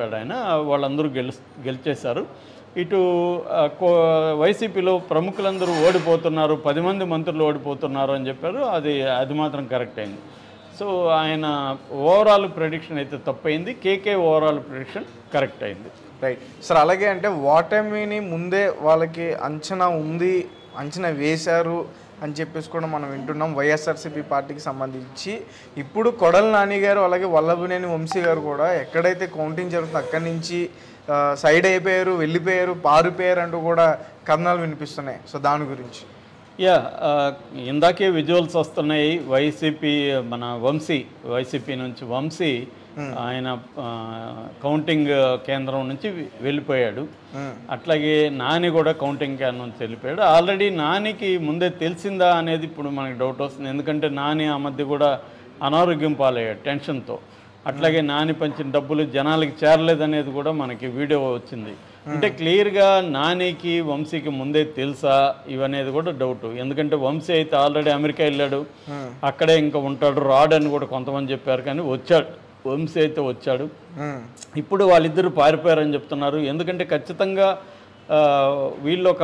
చెప్పాడు ఆయన. వాళ్ళందరూ గెలిచేశారు. ఇటు వైసీపీలో ప్రముఖులందరూ ఓడిపోతున్నారు, 10 మంది మంత్రులు ఓడిపోతున్నారు అని చెప్పారు. అది మాత్రం కరెక్ట్ అయింది. సో ఆయన ఓవరాల్ ప్రెడిక్షన్ అయితే తప్పైంది, కేకే ఓవరాల్ ప్రెడిక్షన్ కరెక్ట్ అయింది. Right sir. అలాగే అంటే ఓటమిని ముందే వాళ్ళకి అంచనా వేశారు అని చెప్పేసి కూడా మనం వింటున్నాం వైఎస్ఆర్సీపీ పార్టీకి సంబంధించి. ఇప్పుడు కొడాలి నాని గారు అలాగే వల్లభనేని వంశీ గారు కూడా ఎక్కడైతే కౌంటింగ్ జరుగుతుందో అక్కడి నుంచి సైడ్ అయిపోయారు, వెళ్ళిపోయారు, పారిపోయారు అంటూ కూడా కథనాలు వినిపిస్తున్నాయి. సో దాని గురించి ఇందాకే విజువల్స్ వస్తున్నాయి. మన వైసీపీ నుంచి వంశీ ఆయన కౌంటింగ్ కేంద్రం నుంచి వెళ్ళిపోయాడు. అట్లాగే నాని కూడా కౌంటింగ్ కేంద్రం నుంచి వెళ్ళిపోయాడు. ఆల్రెడీ నానికి ముందే తెలిసిందా అనేది ఇప్పుడు మనకి డౌట్ వస్తుంది. ఎందుకంటే నాని ఆ మధ్య కూడా అనారోగ్యం పాలయ్యాడు టెన్షన్తో. అట్లాగే నాని పంచిన డబ్బులు జనాలకి చేరలేదనేది కూడా మనకి వీడియో వచ్చింది. అంటే క్లియర్గా నానికి వంశీకి ముందే తెలుసా ఇవనేది కూడా డౌట్. ఎందుకంటే వంశీ అయితే ఆల్రెడీ అమెరికా వెళ్ళాడు, అక్కడే ఇంకా ఉంటాడు, రాడని కూడా కొంతమంది చెప్పారు. కానీ వచ్చాడు, వంశీ అయితే వచ్చాడు. ఇప్పుడు వాళ్ళిద్దరూ పారిపోయారని చెప్తున్నారు. ఎందుకంటే ఖచ్చితంగా వీళ్ళు ఒక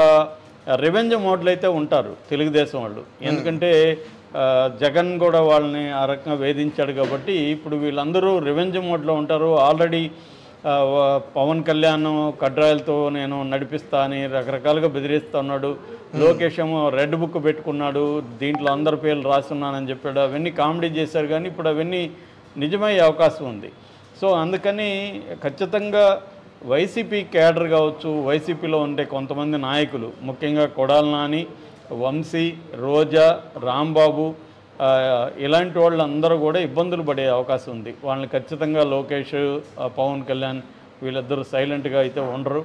రివెంజ్ మోడ్లో అయితే ఉంటారు తెలుగుదేశం వాళ్ళు. ఎందుకంటే జగన్ కూడా వాళ్ళని ఆ రకంగా వేధించాడు కాబట్టి ఇప్పుడు వీళ్ళందరూ రివెంజ్ మోడ్లో ఉంటారు. ఆల్రెడీ పవన్ కళ్యాణ్ కడ్రాయలతో నేను నడిపిస్తా అని రకరకాలుగా బెదిరిస్తూ ఉన్నాడు. లోకేష్ ఏమో రెడ్ బుక్ పెట్టుకున్నాడు, దీంట్లో అందరి పేర్లు రాస్తున్నానని చెప్పాడు. అవన్నీ కామెడీ చేశారు, కానీ ఇప్పుడు అవన్నీ నిజమయ్యే అవకాశం ఉంది. సో అందుకని ఖచ్చితంగా వైసీపీ క్యాడర్ కావచ్చు, వైసీపీలో ఉండే కొంతమంది నాయకులు, ముఖ్యంగా కొడాలి నాని, వంశీ, రోజా, రాంబాబు ఇలాంటి వాళ్ళందరూ కూడా ఇబ్బందులు పడే అవకాశం ఉంది. వాళ్ళని ఖచ్చితంగా లోకేష్, పవన్ కళ్యాణ్ వీళ్ళిద్దరూ సైలెంట్గా అయితే ఉండరు.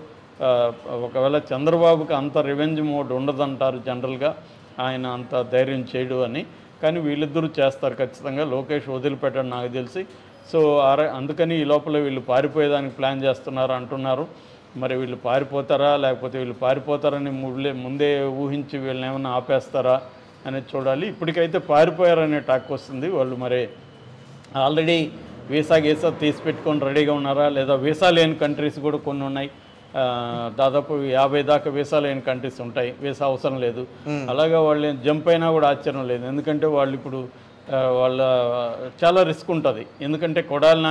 ఒకవేళ చంద్రబాబుకి అంత రివెంజ్ మోడ్ ఉండదంటారు జనరల్గా, ఆయన అంత ధైర్యం చేయడు అని. కానీ వీళ్ళిద్దరూ చేస్తారు ఖచ్చితంగా. లోకేష్ వదిలిపెట్టాడు నాకు తెలిసి. సో అందుకని ఈ లోపల వీళ్ళు పారిపోయేదానికి ప్లాన్ చేస్తున్నారు అంటున్నారు. మరి వీళ్ళు పారిపోతారా, లేకపోతే వీళ్ళు పారిపోతారని ముందే ఊహించి వీళ్ళని ఏమైనా ఆపేస్తారా అనేది చూడాలి. ఇప్పటికైతే పారిపోయారనే టాక్ వస్తుంది. వాళ్ళు మరి ఆల్రెడీ వీసా తీసి పెట్టుకొని రెడీగా ఉన్నారా, లేదా వీసా లేని కంట్రీస్ కూడా కొన్ని ఉన్నాయి. దాదాపు 50 దాకా వీసా లేని కంట్రీస్ ఉంటాయి, వీసా అవసరం లేదు. అలాగా వాళ్ళు జంప్ అయినా కూడా ఆశ్చర్యం లేదు. ఎందుకంటే వాళ్ళు ఇప్పుడు చాలా రిస్క్ ఉంటుంది. ఎందుకంటే కొడాలి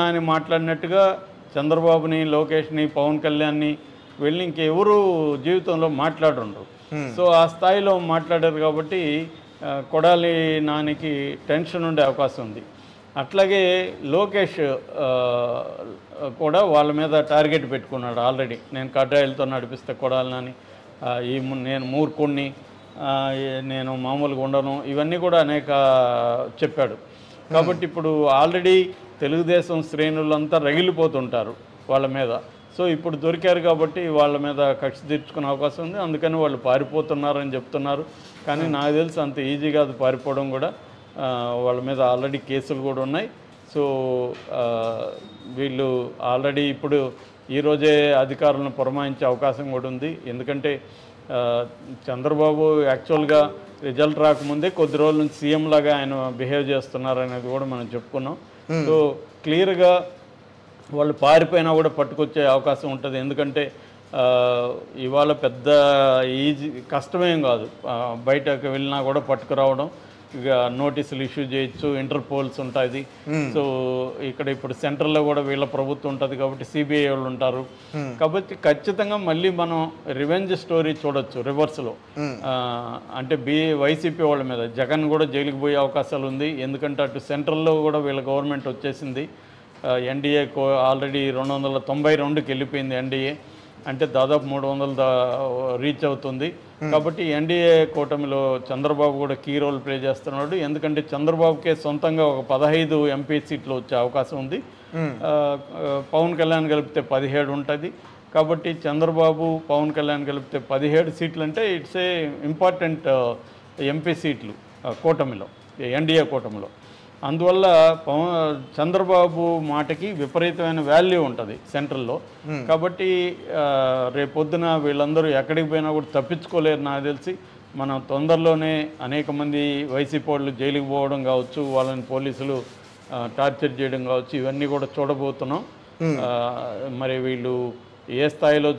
నాని మాట్లాడినట్టుగా చంద్రబాబుని, లోకేష్ని, పవన్ కళ్యాణ్ని వెళ్ళి ఇంకెవరు జీవితంలో మాట్లాడుండ్రు. సో ఆ స్థాయిలో మాట్లాడారు కాబట్టి కొడాలి నానికి టెన్షన్ ఉండే అవకాశం ఉంది. అట్లాగే లోకేష్ కూడా వాళ్ళ మీద టార్గెట్ పెట్టుకున్నాడు ఆల్రెడీ. నేను కడ్రాయిలతో నడిపిస్తే కొడాలి నాని, నేను మూర్ఖుణ్ణి, నేను మామూలుగా ఉండను, ఇవన్నీ కూడా అనేక చెప్పాడు. కాబట్టి ఇప్పుడు ఆల్రెడీ తెలుగుదేశం శ్రేణులంతా రగిలిపోతుంటారు వాళ్ళ మీద. సో ఇప్పుడు దొరికారు కాబట్టి వాళ్ళ మీద కక్ష తీర్చుకునే అవకాశం ఉంది. అందుకని వాళ్ళు పారిపోతున్నారని చెప్తున్నారు. కానీ నాకు తెలిసి అంత ఈజీగా అది పారిపోవడం కూడా, వాళ్ళ మీద ఆల్రెడీ కేసులు కూడా ఉన్నాయి. సో వీళ్ళు ఆల్రెడీ ఇప్పుడు ఈరోజే అధికారులను పురమాయించే అవకాశం కూడా ఉంది. ఎందుకంటే చంద్రబాబు యాక్చువల్గా రిజల్ట్ రాకముందే కొద్ది రోజుల నుంచి సీఎం లాగా ఆయన బిహేవ్ చేస్తున్నారు అనేది కూడా మనం చెప్పుకున్నాం. సో క్లియర్గా వాళ్ళు పారిపోయినా కూడా పట్టుకొచ్చే అవకాశం ఉంటుంది. ఎందుకంటే ఇవాళ పెద్ద కష్టమేం కాదు, బయటకు వెళ్ళినా కూడా పట్టుకురావడం. ఇక నోటీసులు ఇష్యూ చేయొచ్చు, ఇంటర్పోల్స్ ఉంటుంది. సో ఇక్కడ ఇప్పుడు సెంట్రల్లో కూడా వీళ్ళ ప్రభుత్వం ఉంటుంది కాబట్టి సిబిఐ వాళ్ళు ఉంటారు. కాబట్టి ఖచ్చితంగా మళ్ళీ మనం రివెంజ్ స్టోరీ చూడొచ్చు రివర్స్లో. అంటే వైసీపీ వాళ్ళ మీద జగన్ కూడా జైలుకి పోయే అవకాశాలు ఉంది. ఎందుకంటే అటు సెంట్రల్లో కూడా వీళ్ళ గవర్నమెంట్ వచ్చేసింది. ఎన్డీఏ ఆల్రెడీ 292కి వెళ్ళిపోయింది ఎన్డీఏ. అంటే దాదాపు 300 రీచ్ అవుతుంది. కాబట్టి ఎన్డీఏ కూటమిలో చంద్రబాబు కూడా కీ రోల్ ప్లే చేస్తున్నాడు. ఎందుకంటే చంద్రబాబుకే సొంతంగా ఒక 15 ఎంపీ సీట్లు వచ్చే అవకాశం ఉంది. పవన్ కళ్యాణ్ కలిపితే 17 ఉంటుంది. కాబట్టి చంద్రబాబు, పవన్ కళ్యాణ్ కలిపితే 17 సీట్లు అంటే ఇట్స్ ఏ ఇంపార్టెంట్ ఎంపీ సీట్లు కూటమిలో, ఎన్డీఏ కూటమిలో. అందువల్ల చంద్రబాబు మాటకి విపరీతమైన వాల్యూ ఉంటుంది సెంట్రల్లో. కాబట్టి రేపొద్దున వీళ్ళందరూ ఎక్కడికి పోయినా కూడా తప్పించుకోలేరు నాకు తెలిసి. మనం తొందరలోనే అనేక మంది వైసీపీ వాళ్ళు జైలుకి పోవడం కావచ్చు, వాళ్ళని పోలీసులు టార్చర్ చేయడం కావచ్చు, ఇవన్నీ కూడా చూడబోతున్నాం. మరి వీళ్ళు ఏ స్థాయిలో